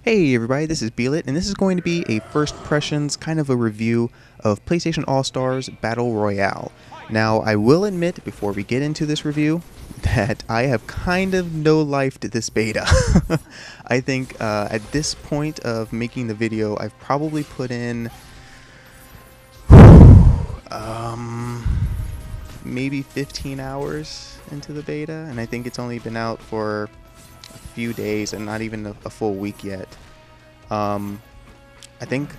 Hey everybody, this is Beelit, and this is going to be a first impressions kind of a review of PlayStation All-Stars Battle Royale. Now, I will admit before we get into this review that I have kind of no-lifed this beta. I think at this point of making the video, I've probably put in maybe 15 hours into the beta, and I think it's only been out for a few days and not even a full week yet. I think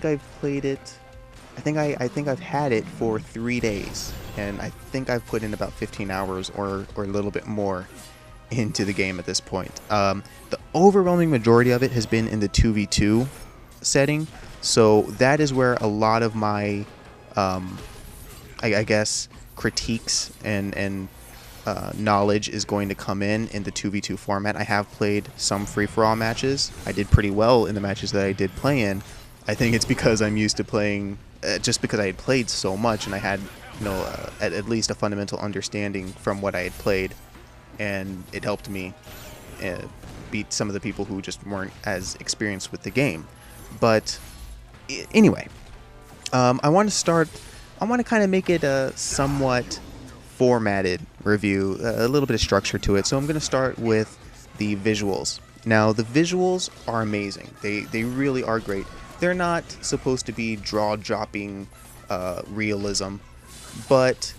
I've played it. I think I've had it for 3 days, and I think I've put in about 15 hours or a little bit more into the game at this point. The overwhelming majority of it has been in the 2v2 setting, so that is where a lot of my I guess critiques and knowledge is going to come in the 2v2 format. I have played some free-for-all matches. I did pretty well in the matches that I did play in. I think it's because I'm used to playing, just because I had played so much and I had, at least a fundamental understanding from what I had played, and it helped me beat some of the people who just weren't as experienced with the game. But anyway, I want to kind of make it a somewhat formatted review, a little bit of structure to it. So I'm going to start with the visuals. Now, the visuals are amazing. They really are great. They're not supposed to be jaw-dropping realism, but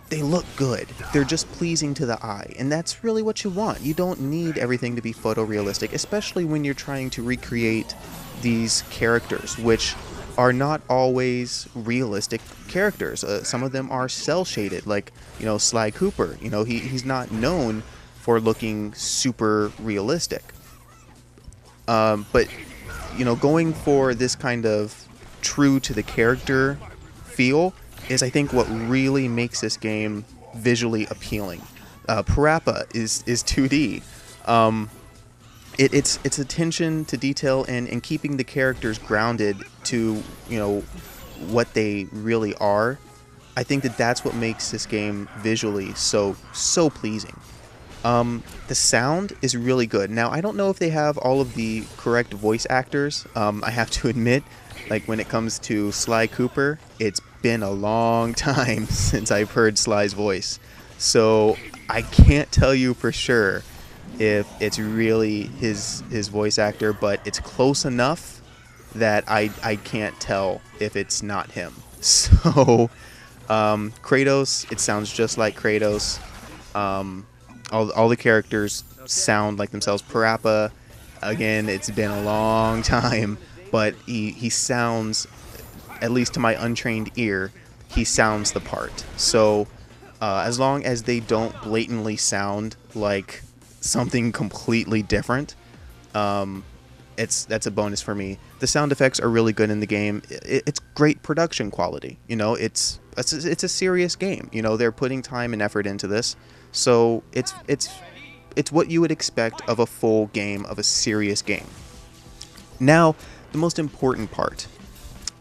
they look good. They're just pleasing to the eye, and that's really what you want. You don't need everything to be photorealistic, especially when you're trying to recreate these characters, which are not always realistic characters. Some of them are cell shaded, like Sly Cooper. He's not known for looking super realistic. But going for this kind of true to the character feel is, I think, what really makes this game visually appealing. Parappa is 2D. It's attention to detail and keeping the characters grounded to what they really are. I think that's what makes this game visually so pleasing. The sound is really good. Now, I don't know if they have all of the correct voice actors. I have to admit, like when it comes to Sly Cooper, it's been a long time since I've heard Sly's voice, so I can't tell you for sure if it's really his voice actor, but it's close enough that I can't tell if it's not him. So Kratos, it sounds just like Kratos. All the characters sound like themselves. Parappa, again, it's been a long time, but he sounds, at least to my untrained ear, he sounds the part. So as long as they don't blatantly sound like something completely different, that's a bonus for me. The sound effects are really good in the game. It's great production quality. It's a serious game. They're putting time and effort into this, so it's what you would expect of a full game, of a serious game. Now, the most important part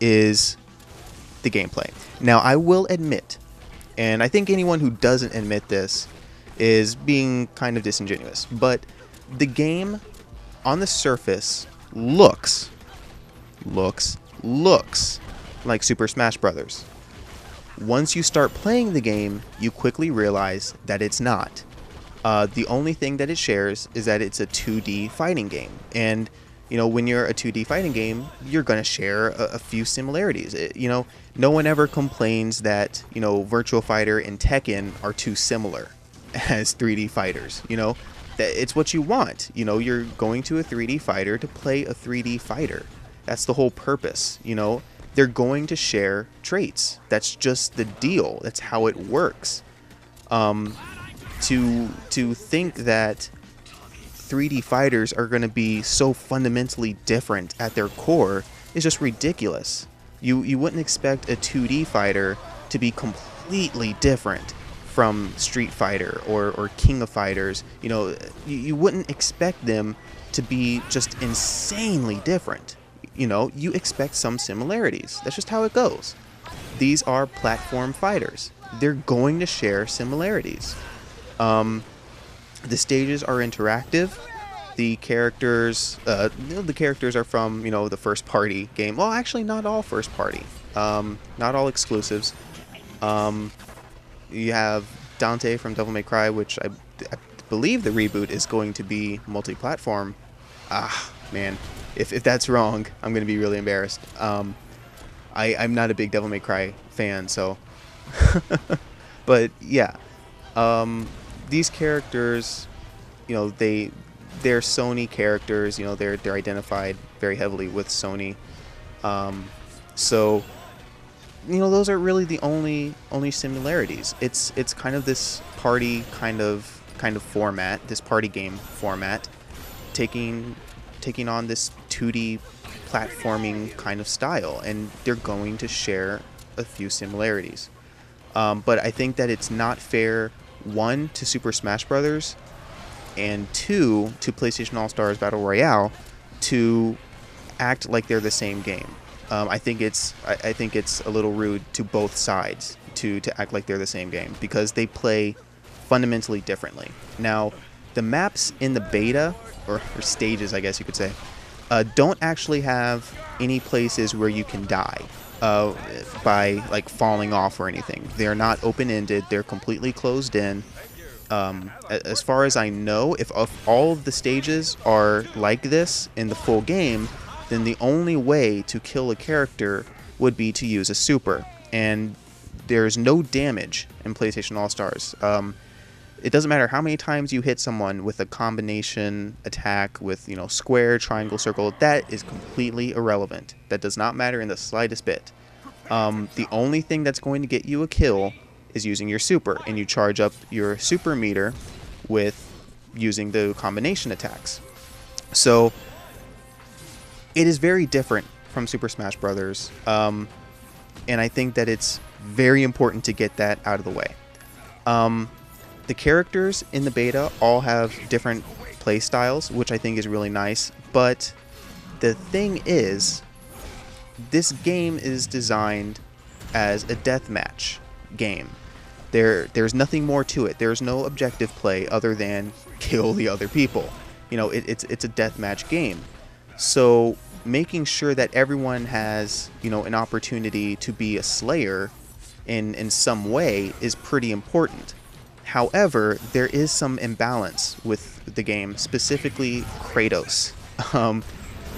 is the gameplay. Now, I will admit, and I think anyone who doesn't admit this is being kind of disingenuous, but the game on the surface looks like Super Smash Brothers. Once you start playing the game, you quickly realize that it's not. The only thing that it shares is that it's a 2D fighting game, and when you're a 2D fighting game, you're going to share a few similarities. No one ever complains that Virtua Fighter and Tekken are too similar as 3D fighters. It's what you want. You're going to a 3D fighter to play a 3D fighter. That's the whole purpose. They're going to share traits. That's just the deal. That's how it works. To think that 3D fighters are going to be so fundamentally different at their core is just ridiculous. You wouldn't expect a 2D fighter to be completely different from Street Fighter or King of Fighters. You wouldn't expect them to be just insanely different. You expect some similarities. That's just how it goes. These are platform fighters. They're going to share similarities. The stages are interactive. The characters, the characters are from, the first party game. Well, actually, not all first party. Not all exclusives. You have Dante from Devil May Cry, which I believe the reboot is going to be multi-platform. Ah, man. If that's wrong, I'm going to be really embarrassed. I'm not a big Devil May Cry fan, so... But, yeah. These characters, they're Sony characters. They're identified very heavily with Sony. So... those are really the only similarities. It's kind of this party kind of format, this party game format, taking on this 2D platforming kind of style, and they're going to share a few similarities. But I think that it's not fair, one, to Super Smash Brothers, and two, to PlayStation All-Stars Battle Royale, to act like they're the same game. I think it's a little rude to both sides to act like they're the same game, because they play fundamentally differently. Now, the maps in the beta, or stages, I guess you could say, don't actually have any places where you can die by like falling off or anything. They're not open-ended. They're completely closed in. As far as I know, if all of the stages are like this in the full game, then the only way to kill a character would be to use a super. And there's no damage in PlayStation All-Stars. It doesn't matter how many times you hit someone with a combination attack with, square, triangle, circle. That is completely irrelevant. That does not matter in the slightest bit. The only thing that's going to get you a kill is using your super, and you charge up your super meter with using the combination attacks. So it is very different from Super Smash Brothers, and I think that it's very important to get that out of the way. The characters in the beta all have different play styles, which I think is really nice, but the thing is, this game is designed as a deathmatch game. There's nothing more to it. There's no objective play other than kill the other people. It's a deathmatch game. So making sure that everyone has, an opportunity to be a slayer in some way is pretty important. However, there is some imbalance with the game, specifically Kratos.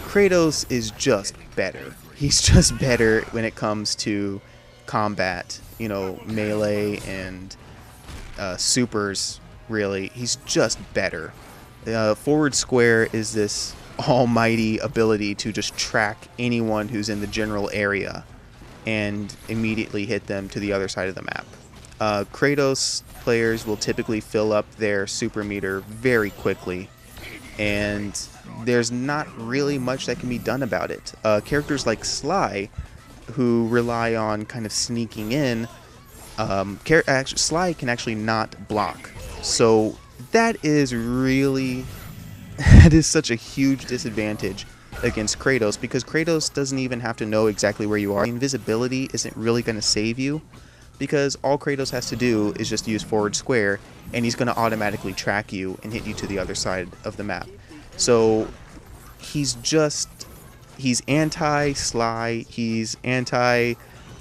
Kratos is just better. He's just better when it comes to combat, melee and supers, really. He's just better. Forward square is this almighty ability to just track anyone who's in the general area and immediately hit them to the other side of the map. Kratos players will typically fill up their super meter very quickly, and there's not really much that can be done about it. Characters like Sly, who rely on kind of sneaking in, Sly can actually not block. So that is such a huge disadvantage against Kratos, because Kratos doesn't even have to know exactly where you are. Invisibility isn't really going to save you, because all Kratos has to do is just use forward square, and he's going to automatically track you and hit you to the other side of the map. So he's anti-Sly, he's anti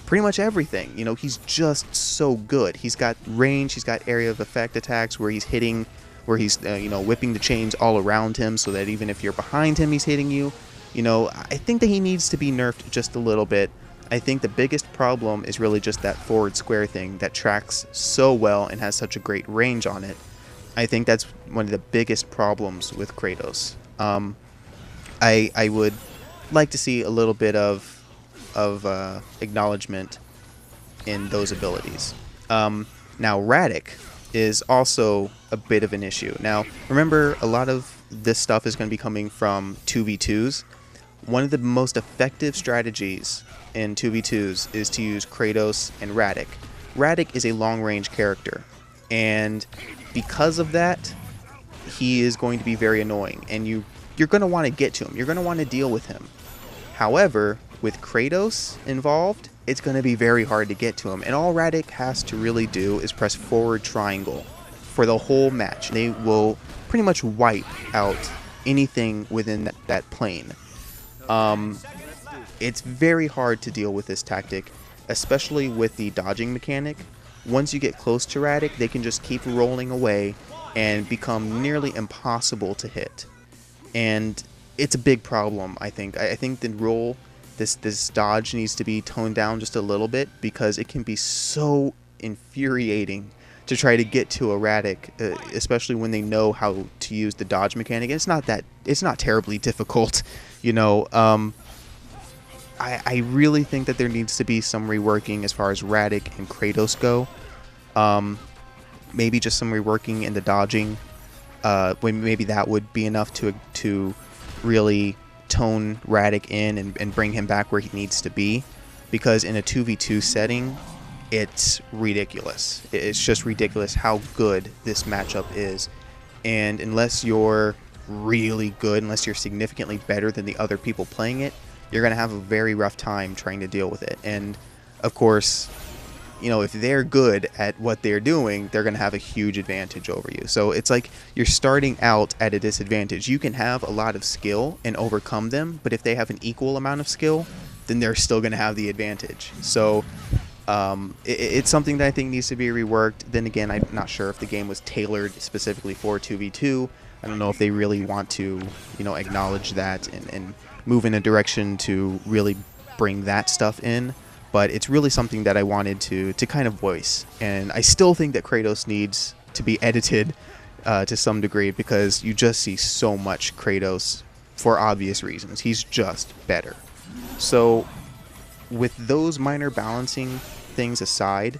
pretty much everything. He's just so good. He's got range, he's got area of effect attacks where he's hitting, where he's whipping the chains all around him, so that even if you're behind him, he's hitting you. I think that he needs to be nerfed just a little bit. I think the biggest problem is really just that forward square thing that tracks so well and has such a great range on it. I think that's one of the biggest problems with Kratos. I would like to see a little bit of acknowledgement in those abilities. Now, Radic is also a bit of an issue. Now, remember, a lot of this stuff is going to be coming from 2v2s. One of the most effective strategies in 2v2s is to use Kratos and Radic. Radic is a long-range character, and because of that, he is going to be very annoying, and you're going to want to get to him. You're going to want to deal with him. However, with Kratos involved, it's going to be very hard to get to him, and all Radic has to really do is press forward triangle for the whole match. They will pretty much wipe out anything within that plane. It's very hard to deal with this tactic, especially with the dodging mechanic. Once you get close to Radic, they can just keep rolling away and become nearly impossible to hit. And it's a big problem, I think. I think the roll, this dodge needs to be toned down just a little bit, because it can be so infuriating to try to get to a Radic, especially when they know how to use the dodge mechanic. It's not terribly difficult, you know. I really think that there needs to be some reworking as far as Radic and Kratos go. Maybe just some reworking in the dodging. Maybe that would be enough to really tone Radic in and bring him back where he needs to be. Because in a 2v2 setting, it's ridiculous. It's just ridiculous how good this matchup is. And unless you're really good, unless you're significantly better than the other people playing it, you're going to have a very rough time trying to deal with it. And of course, you know, if they're good at what they're doing, they're going to have a huge advantage over you. So it's like you're starting out at a disadvantage. You can have a lot of skill and overcome them, but if they have an equal amount of skill, then they're still going to have the advantage. So it's something that I think needs to be reworked. Then again, I'm not sure if the game was tailored specifically for 2v2. I don't know if they really want to, you know, acknowledge that and move in a direction to really bring that stuff in. But it's really something that I wanted to kind of voice. And I still think that Kratos needs to be edited to some degree, because you just see so much Kratos for obvious reasons. He's just better. So with those minor balancing things aside,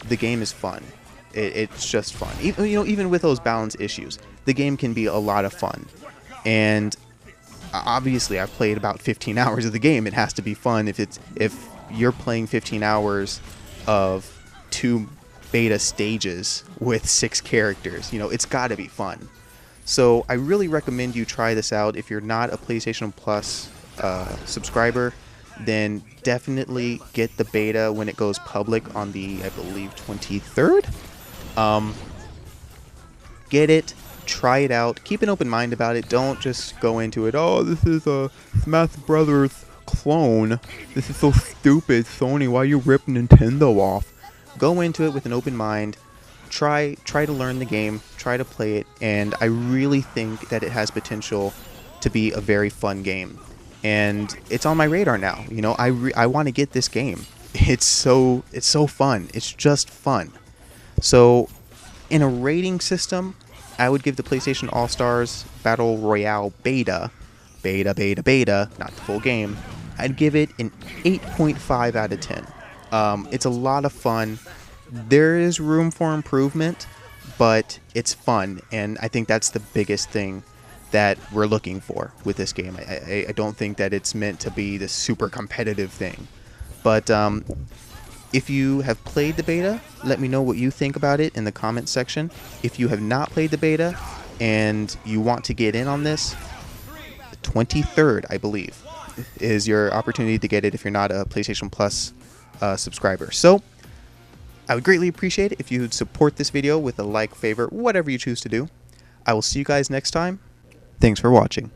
the game is fun. It's just fun. Even with those balance issues, the game can be a lot of fun. And obviously, I've played about 15 hours of the game. It has to be fun. If you're playing 15 hours of 2 beta stages with 6 characters, you know, it's got to be fun. So I really recommend you try this out. If you're not a PlayStation Plus subscriber, then definitely get the beta when it goes public on the, I believe, 23rd. Get it, try it out, keep an open mind about it. Don't just go into it, oh, this is a Smash Brothers clone. This is so stupid, Sony, why you rip Nintendo off? Go into it with an open mind. Try to learn the game, try to play it, and I really think that it has potential to be a very fun game. And it's on my radar now. You know, I want to get this game. It's so fun. It's just fun. So in a rating system, I would give the PlayStation All-Stars Battle Royale beta, not the full game, I'd give it an 8.5 out of 10. It's a lot of fun. There is room for improvement, but it's fun, and I think that's the biggest thing that we're looking for with this game. I don't think that it's meant to be this super competitive thing. But if you have played the beta, let me know what you think about it in the comments section. If you have not played the beta and you want to get in on this, the 23rd, I believe, is your opportunity to get it if you're not a PlayStation Plus subscriber. So I would greatly appreciate it if you would support this video with a like, favorite, whatever you choose to do. I will see you guys next time. Thanks for watching.